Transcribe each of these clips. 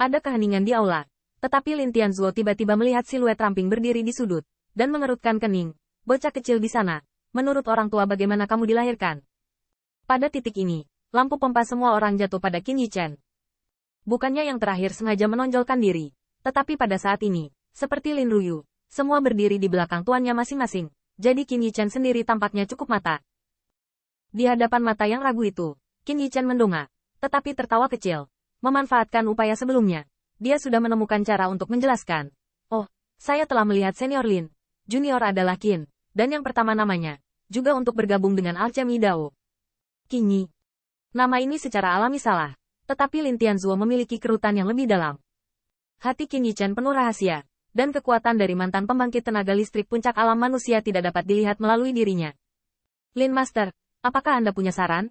Ada keheningan di aula. Tetapi Lin Tianzuo tiba-tiba melihat siluet ramping berdiri di sudut, dan mengerutkan kening. Bocah kecil di sana. Menurut orang tua bagaimana kamu dilahirkan? Pada titik ini, lampu pompa semua orang jatuh pada Qin Yichen. Bukannya yang terakhir sengaja menonjolkan diri. Tetapi pada saat ini, seperti Lin Ruyu, semua berdiri di belakang tuannya masing-masing. Jadi Qin Yichen sendiri tampaknya cukup mata. Di hadapan mata yang ragu itu, Qin Yichen mendongak, tetapi tertawa kecil. Memanfaatkan upaya sebelumnya, dia sudah menemukan cara untuk menjelaskan. Oh, saya telah melihat senior Lin. Junior adalah Qin, dan yang pertama namanya, juga untuk bergabung dengan Alchemy Dao. Qin Yi. Nama ini secara alami salah, tetapi Lin Tianzuo memiliki kerutan yang lebih dalam. Hati Qin Yichen penuh rahasia, dan kekuatan dari mantan pembangkit tenaga listrik puncak alam manusia tidak dapat dilihat melalui dirinya. Lin Master, apakah Anda punya saran?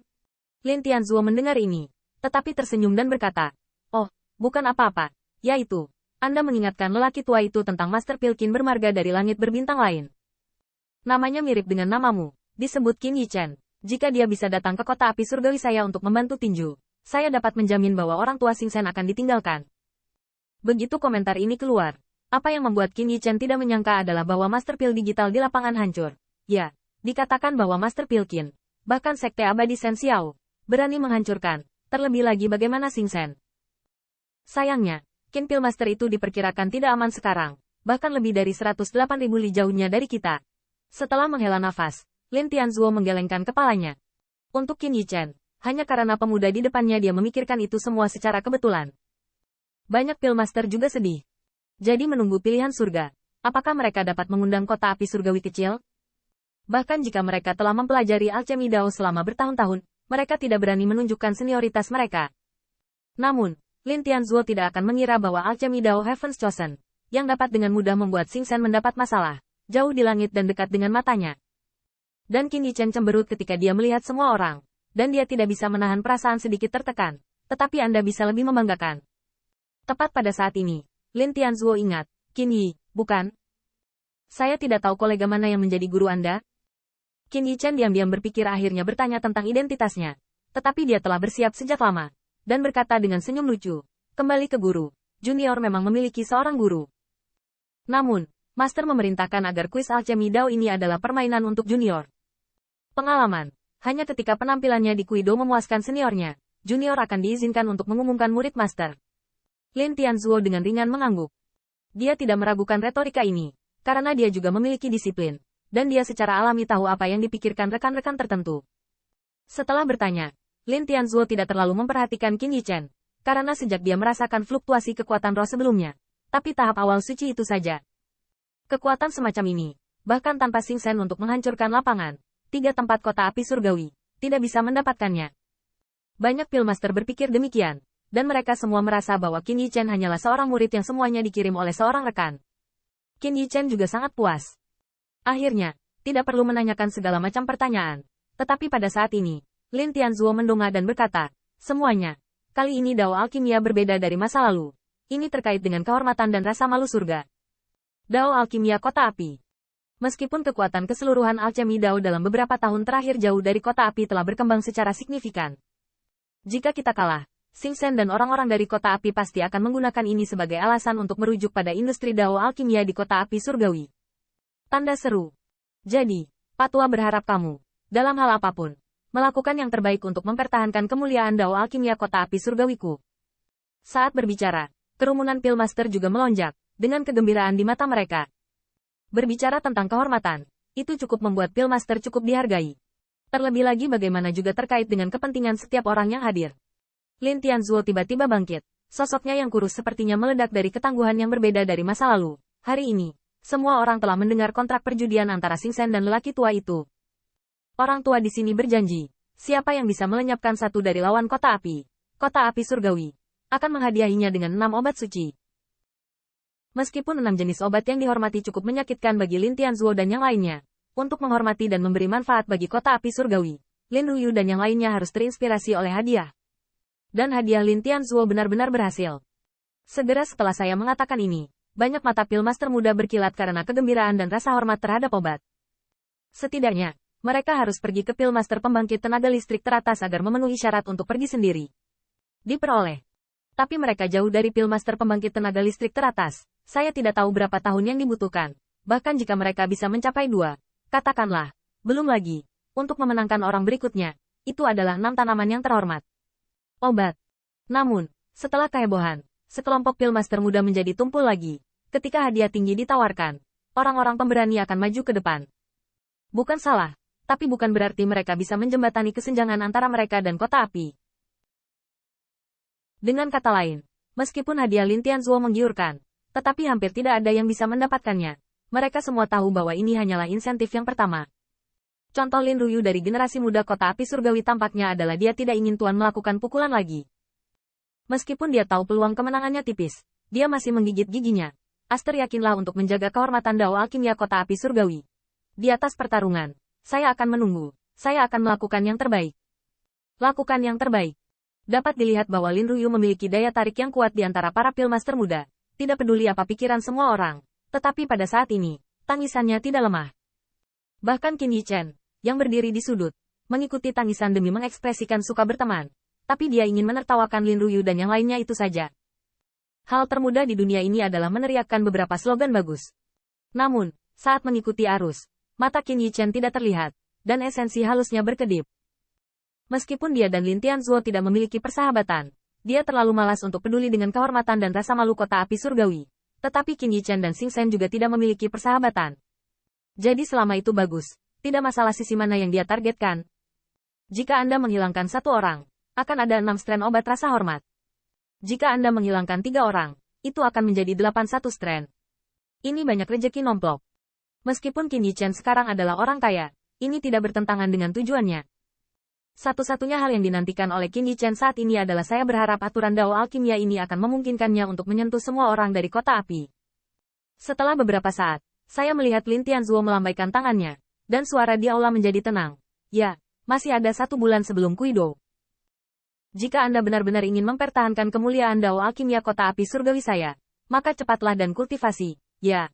Lin Tianzuo mendengar ini, tetapi tersenyum dan berkata, oh, bukan apa-apa, yaitu, Anda mengingatkan lelaki tua itu tentang Master Pilkin bermarga dari langit berbintang lain. Namanya mirip dengan namamu, disebut Qin Yichen. Jika dia bisa datang ke kota api surgawi saya untuk membantu tinju, saya dapat menjamin bahwa orang tua Xing Shen akan ditinggalkan. Begitu komentar ini keluar, apa yang membuat Qin Yichen tidak menyangka adalah bahwa Master Pil digital di lapangan hancur. Ya, dikatakan bahwa Master Pilkin, bahkan Sekte Abadi Shen Xiao, berani menghancurkan. Terlebih lagi bagaimana Xing Shen. Sayangnya, Qin Pil Master itu diperkirakan tidak aman sekarang, bahkan lebih dari 108.000 li jauhnya dari kita. Setelah menghela nafas, Lin Tianzuo menggelengkan kepalanya. Untuk Qin Yichen, hanya karena pemuda di depannya dia memikirkan itu semua secara kebetulan. Banyak Pil Master juga sedih. Jadi menunggu pilihan surga. Apakah mereka dapat mengundang kota api surgawi kecil? Bahkan jika mereka telah mempelajari Alchemy Dao selama bertahun-tahun, mereka tidak berani menunjukkan senioritas mereka. Namun, Lin Tianzuo tidak akan mengira bahwa Alchemy Dao Heaven's Chosen, yang dapat dengan mudah membuat Xing Shen mendapat masalah, jauh di langit dan dekat dengan matanya. Dan Qin Yichen cemberut ketika dia melihat semua orang, dan dia tidak bisa menahan perasaan sedikit tertekan, tetapi Anda bisa lebih membanggakan. Tepat pada saat ini, Lin Tianzuo ingat, Qin Yi, bukan? Saya tidak tahu kolega mana yang menjadi guru Anda. Qin Yichen diam-diam berpikir akhirnya bertanya tentang identitasnya. Tetapi dia telah bersiap sejak lama. Dan berkata dengan senyum lucu. Kembali ke guru. Junior memang memiliki seorang guru. Namun, Master memerintahkan agar kuis Alchemy Dao ini adalah permainan untuk junior. Pengalaman. Hanya ketika penampilannya di Kuido memuaskan seniornya, junior akan diizinkan untuk mengumumkan murid Master. Lin Tianzuo dengan ringan mengangguk. Dia tidak meragukan retorika ini. Karena dia juga memiliki disiplin. Dan dia secara alami tahu apa yang dipikirkan rekan-rekan tertentu. Setelah bertanya, Lin Tianzuo tidak terlalu memperhatikan Qin Yichen, karena sejak dia merasakan fluktuasi kekuatan roh sebelumnya, tapi tahap awal suci itu saja. Kekuatan semacam ini, bahkan tanpa Xing Shen untuk menghancurkan lapangan, 3 tempat kota api surgawi, tidak bisa mendapatkannya. Banyak Pil Master berpikir demikian, dan mereka semua merasa bahwa Qin Yichen hanyalah seorang murid yang semuanya dikirim oleh seorang rekan. Qin Yichen juga sangat puas. Akhirnya, tidak perlu menanyakan segala macam pertanyaan. Tetapi pada saat ini, Lin Tianzuo mendongak dan berkata, semuanya, kali ini Dao Alkimia berbeda dari masa lalu. Ini terkait dengan kehormatan dan rasa malu surga. Dao Alkimia Kota Api. Meskipun kekuatan keseluruhan Alchemy Dao dalam beberapa tahun terakhir jauh dari Kota Api telah berkembang secara signifikan. Jika kita kalah, Xing Shen dan orang-orang dari Kota Api pasti akan menggunakan ini sebagai alasan untuk merujuk pada industri Dao Alkimia di Kota Api Surgawi. Tanda seru. Jadi, Patua berharap kamu, dalam hal apapun, melakukan yang terbaik untuk mempertahankan kemuliaan Dao Alkimia Kota Api Surgawiku. Saat berbicara, kerumunan Pil Master juga melonjak, dengan kegembiraan di mata mereka. Berbicara tentang kehormatan, itu cukup membuat Pil Master cukup dihargai. Terlebih lagi bagaimana juga terkait dengan kepentingan setiap orang yang hadir. Lin Tianzuo tiba-tiba bangkit, sosoknya yang kurus sepertinya meledak dari ketangguhan yang berbeda dari masa lalu. Hari ini, semua orang telah mendengar kontrak perjudian antara Xing Shen dan lelaki tua itu. Orang tua di sini berjanji, siapa yang bisa melenyapkan satu dari lawan Kota Api Surgawi, akan menghadiahinya dengan 6 obat suci. Meskipun 6 jenis obat yang dihormati cukup menyakitkan bagi Lin Tianzuo dan yang lainnya, untuk menghormati dan memberi manfaat bagi Kota Api Surgawi, Lin Ruyu dan yang lainnya harus terinspirasi oleh hadiah. Dan hadiah Lin Tianzuo benar-benar berhasil. Segera setelah saya mengatakan ini, banyak mata Pil Master muda berkilat karena kegembiraan dan rasa hormat terhadap obat. Setidaknya, mereka harus pergi ke Pil Master pembangkit tenaga listrik teratas agar memenuhi syarat untuk pergi sendiri. Diperoleh. Tapi mereka jauh dari pil master pembangkit tenaga listrik teratas. Saya tidak tahu berapa tahun yang dibutuhkan. Bahkan jika mereka bisa mencapai 2, katakanlah, belum lagi, untuk memenangkan orang berikutnya, itu adalah 6 tanaman yang terhormat. Obat. Namun, setelah kehebohan, sekelompok pil master muda menjadi tumpul lagi. Ketika hadiah tinggi ditawarkan, orang-orang pemberani akan maju ke depan. Bukan salah, tapi bukan berarti mereka bisa menjembatani kesenjangan antara mereka dan kota api. Dengan kata lain, meskipun hadiah Lin Tianzuo menggiurkan, tetapi hampir tidak ada yang bisa mendapatkannya. Mereka semua tahu bahwa ini hanyalah insentif yang pertama. Contoh Lin Ruyu dari generasi muda kota api surgawi tampaknya adalah dia tidak ingin Tuan melakukan pukulan lagi. Meskipun dia tahu peluang kemenangannya tipis, dia masih menggigit giginya. Aster yakinlah untuk menjaga kehormatan Dao Alkimia kota api surgawi. Di atas pertarungan, saya akan menunggu. Saya akan melakukan yang terbaik. Lakukan yang terbaik. Dapat dilihat bahwa Lin Ruyu memiliki daya tarik yang kuat di antara para pilmaster muda. Tidak peduli apa pikiran semua orang. Tetapi pada saat ini, tangisannya tidak lemah. Bahkan Qin Yichen, yang berdiri di sudut, mengikuti tangisan demi mengekspresikan suka berteman. Tapi dia ingin menertawakan Lin Ruyu dan yang lainnya itu saja. Hal termudah di dunia ini adalah meneriakkan beberapa slogan bagus. Namun, saat mengikuti arus, mata Qin Yichen tidak terlihat, dan esensi halusnya berkedip. Meskipun dia dan Lin Tianzuo tidak memiliki persahabatan, dia terlalu malas untuk peduli dengan kehormatan dan rasa malu kota api surgawi. Tetapi Qin Yichen dan Xing Shen juga tidak memiliki persahabatan. Jadi selama itu bagus, tidak masalah sisi mana yang dia targetkan. Jika Anda menghilangkan 1 orang, akan ada 6 strain obat rasa hormat. Jika Anda menghilangkan 3 orang, itu akan menjadi 81 strain. Ini banyak rejeki nomplok. Meskipun Qin Yichen sekarang adalah orang kaya, ini tidak bertentangan dengan tujuannya. Satu-satunya hal yang dinantikan oleh Qin Yichen saat ini adalah saya berharap aturan Dao Alkimia ini akan memungkinkannya untuk menyentuh semua orang dari kota api. Setelah beberapa saat, saya melihat Lin Tianzuo melambaikan tangannya, dan suara di aula menjadi tenang. Ya, masih ada 1 bulan sebelum Kuido. Jika Anda benar-benar ingin mempertahankan kemuliaan Dao Alkimia kota api surgawi saya, maka cepatlah dan kultivasi, ya.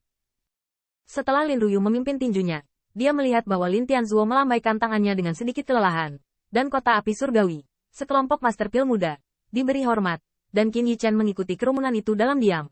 Setelah Lin Ruyu memimpin tinjunya, dia melihat bahwa Lin Tianzuo melambaikan tangannya dengan sedikit kelelahan, dan kota api surgawi, sekelompok master pil muda, diberi hormat, dan Qin Yichen mengikuti kerumunan itu dalam diam.